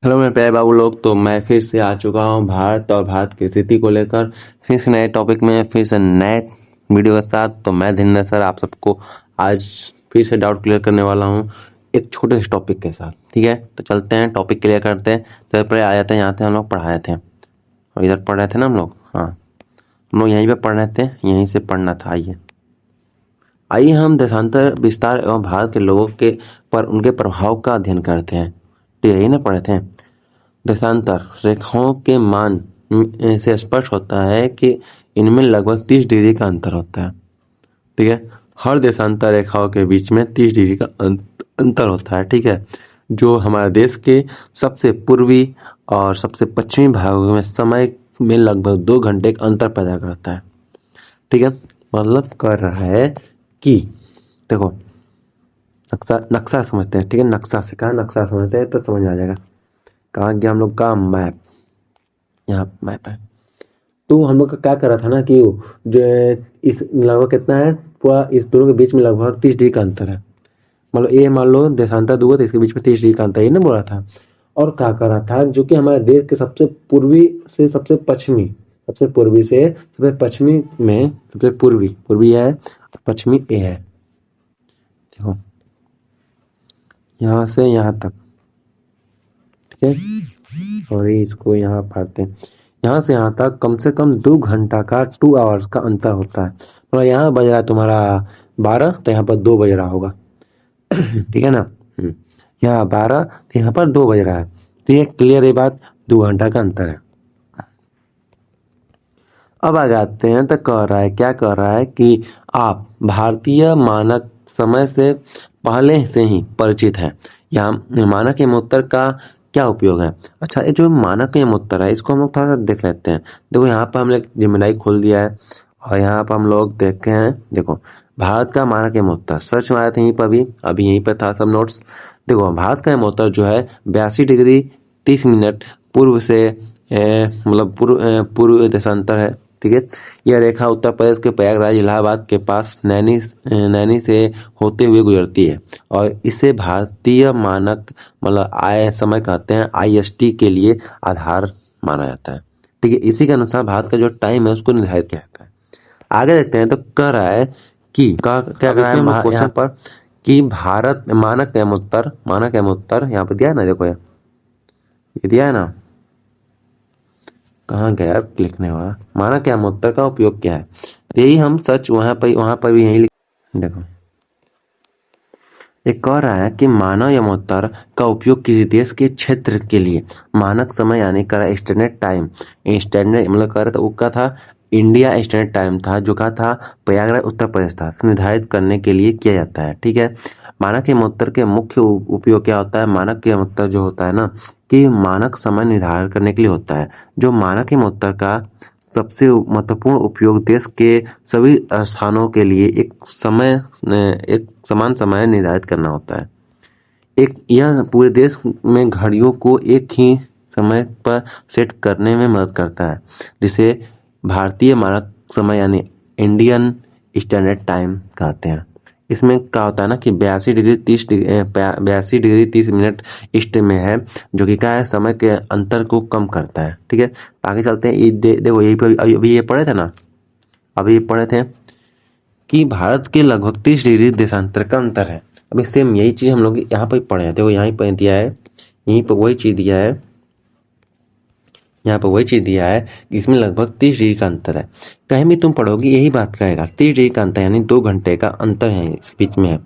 Hello मेरे प्यारे बाबू लोग। तो मैं फिर से आ चुका हूँ भारत और भारत की स्थिति को लेकर फिर से नए टॉपिक में फिर से नए वीडियो के साथ। तो मैं धीरेन्द्र सर आप सबको आज फिर से डाउट क्लियर करने वाला हूँ एक छोटे से टॉपिक के साथ। ठीक है, तो चलते हैं टॉपिक क्लियर करते हैं। तो पहले आ जाते हैं, यहाँ थे हम लोग पढ़ाए थे और इधर पढ़ रहे थे ना हम लोग। हाँ, हम लोग यहीं पे पढ़ रहे थे, यहीं से पढ़ना था। आइए हम देशांतर विस्तार एवं भारत के लोगों के पर उनके प्रभाव का अध्ययन करते हैं। तो यही ना पढ़े थे। देशांतर रेखाओं के मान से स्पष्ट होता है कि इनमें लगभग 30 डिग्री का अंतर होता है। ठीक है, हर देशांतर रेखाओं के बीच में 30 डिग्री का अंतर होता है। ठीक है, जो हमारे देश के सबसे पूर्वी और सबसे पश्चिमी भागों में समय में लगभग 2 घंटे का अंतर पैदा करता है। ठीक है, मतलब कर रहा है कि देखो नक्शा समझते हैं। ठीक है, नक्शा से कहा, नक्शा समझते हैं तो समझ में आ जाएगा। कहाँ गया हम लोग का मैप, यहाँ मैप है। तो हम लोग का क्या कर रहा था ना कि जो इस लगभग कितना है, पूरा इस दोनों के बीच में लगभग 30 डिग्री का अंतर है। मतलब ये मान लो देशांतर दूंगा तो इसके बीच में 30 डिग्री का अंतर, ये ना बोला था। और क्या कर रहा था, जो कि हमारे देश के सबसे पूर्वी से सबसे पश्चिमी, सबसे पूर्वी से सबसे पश्चिमी में सबसे पूर्वी है, पश्चिमी ए है। देखो यहाँ से यहाँ तक। ठीक है, और इसको यहाँ फाड़ते हैं। यहाँ से यहाँ तक कम से कम 2 घंटा का 2 आवर्स का अंतर होता है। मतलब यहाँ बज रहा है तुम्हारा 12, तो यहाँ पर 2 बज रहा होगा। ठीक है ना। यहाँ 12 तो यहाँ पर 2 बज रहा है। तो ये क्लियर, ये बात 2 घंटा का अंतर है। अब आगे आते हैं तो कह रहा है, क्या कह रहा है कि आप भारतीय मानक समय से पहले से ही परिचित हैं। यहाँ मानक एवं उत्तर का क्या उपयोग है। अच्छा, ये जो मानक एवं उत्तर है इसको हम लोग थोड़ा सा देख लेते हैं। देखो यहाँ पर हमने जिमेनाई खोल दिया है और यहाँ पर हम लोग देखे हैं। देखो भारत का मानक एवं उत्तर सर्च मारा था यहीं पर भी, अभी यहीं पर था सब नोट्स। देखो भारत का एवं उत्तर जो है 82 डिग्री 30 मिनट पूर्व से मतलब पूर्व देशांतर है। ठीक है, यह रेखा उत्तर प्रदेश के प्रयागराज इलाहाबाद के पास नैनी से होते हुए गुजरती है और इसे भारतीय मानक मतलब आय समय कहते हैं, IST के लिए आधार माना जाता है। ठीक है, इसी के अनुसार भारत का जो टाइम है उसको निर्धारित किया जाता है। आगे देखते हैं तो कह रहा है कि क्या कह रहा है क्वेश्चन पर कि भारत मानक एवं उत्तर यहाँ पर दिया है ना। देखो ये दिया है ना, कहाँ गया यार, क्लिक नहीं हुआ। मानक एवं उत्तर का उपयोग क्या है, यही हम सच वहां पर भी यही देखो ये कह रहा है कि मानव एवं उत्तर का उपयोग किसी देश के क्षेत्र के लिए मानक समय यानी कर स्टैंडर्ड टाइम, स्टैंडर्ड मतलब कर तो उसका था इंडिया स्टैंडर्ड टाइम था, जो का था प्रयागराज उत्तर प्रदेश था, निर्धारित करने के लिए किया जाता है। ठीक है, मानक एवं उत्तर के मुख्य उपयोग क्या होता है। मानक एवं उत्तर जो होता है ना कि मानक समय निर्धारण करने के लिए होता है। जो मानक एवं उत्तर का सबसे महत्वपूर्ण उपयोग देश के सभी स्थानों के लिए एक समान समय निर्धारित करना होता है। यह पूरे देश में घड़ियों को एक ही समय पर सेट करने में मदद करता है, जिसे भारतीय मानक समय यानी इंडियन स्टैंडर्ड टाइम कहते हैं। इसमें क्या होता है ना कि 82 डिग्री 30 मिनट ईस्ट में है, जो कि क्या है समय के अंतर को कम करता है। ठीक है, आगे चलते हैं। देखो यही पे अभी ये पढ़े थे ना, अभी ये पढ़े थे कि भारत के लगभग 30 डिग्री देशांतर का अंतर है। अभी सेम यही चीज हम लोग यहाँ पर पढ़े हैं। देखो यहाँ पर दिया है, यहीं पर वही चीज दिया है, यहाँ पर वही चीज दिया है, इसमें लगभग 30 डिग्री का अंतर है। कहीं भी तुम पढ़ोगे यही बात कहेगा, 30 डिग्री का अंतर यानी 2 घंटे का अंतर है इस बीच में है।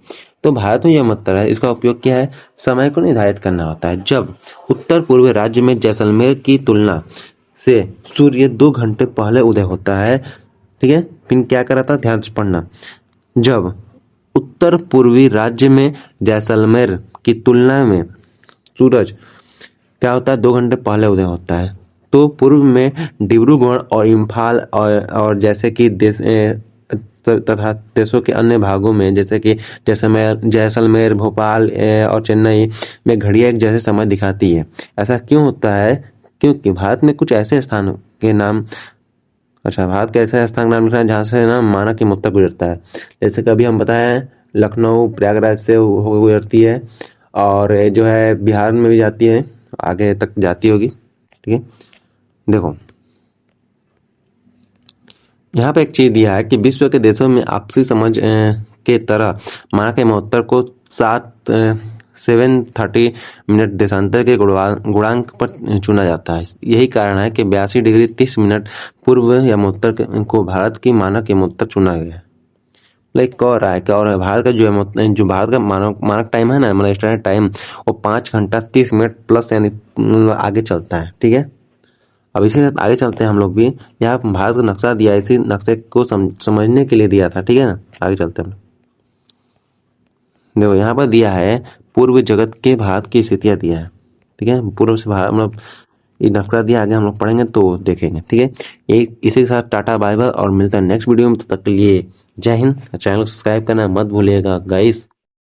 तो भारत में यह मतलब है, इसका उपयोग क्या है, समय को निर्धारित करना होता है। जब उत्तर पूर्व राज्य में जैसलमेर की तुलना से सूर्य 2 घंटे पहले उदय होता है। ठीक है, फिर क्या करा था, ध्यान से पढ़ना। जब उत्तर पूर्वी राज्य में जैसलमेर की तुलना में सूरज क्या होता है, 2 घंटे पहले उदय होता है, तो पूर्व में डिब्रूगढ़ और इम्फाल और जैसे कि देश तथा देशों के अन्य भागों में जैसे कि जैसलमेर भोपाल और चेन्नई में घड़ियां एक जैसे समय दिखाती है। ऐसा क्यों होता है, क्योंकि भारत में कुछ ऐसे स्थान के नाम, अच्छा भारत के ऐसे स्थान का नाम लिखना है जहाँ से ना मानक एवं उत्तर गुजरता है। जैसे कि अभी हम बताएं लखनऊ प्रयागराज से हो गुजरती है, और जो है बिहार में भी जाती है, आगे तक जाती होगी। ठीक है, देखो यहाँ पे एक चीज दिया है कि विश्व के देशों में आपसी समझ के तरह मानक महोत्तर को 730 मिनट देशांतर के गुणांक पर चुना जाता है। यही कारण है कि 82 डिग्री 30 मिनट पूर्व यमोत्तर को भारत की मानक यमोत्तर चुना गया है। लाइक कह रहा है कि और भारत का जो भारत का मानक टाइम है ना, मतलब स्टैंडर्ड टाइम, वो 5 घंटा 30 मिनट प्लस यानी आगे चलता है। ठीक है, अब इसी से आगे चलते हैं हम लोग भी। यहाँ भारत का नक्शा दिया है, इसी नक्शे को समझने के लिए दिया था। ठीक है ना, आगे चलते हैं। देखो यहाँ पर दिया है पूर्व जगत के भारत की स्थितियां दिया है। ठीक है, पूर्व से भारत मतलब ये नक्शा दिया, आगे हम लोग पढ़ेंगे तो देखेंगे। ठीक है, इसी के साथ टाटा बाय बाय और मिलता है नेक्स्ट वीडियो में। तब तक के लिए जय हिंद। चैनल को सब्सक्राइब करना मत भूलिएगा गाइस।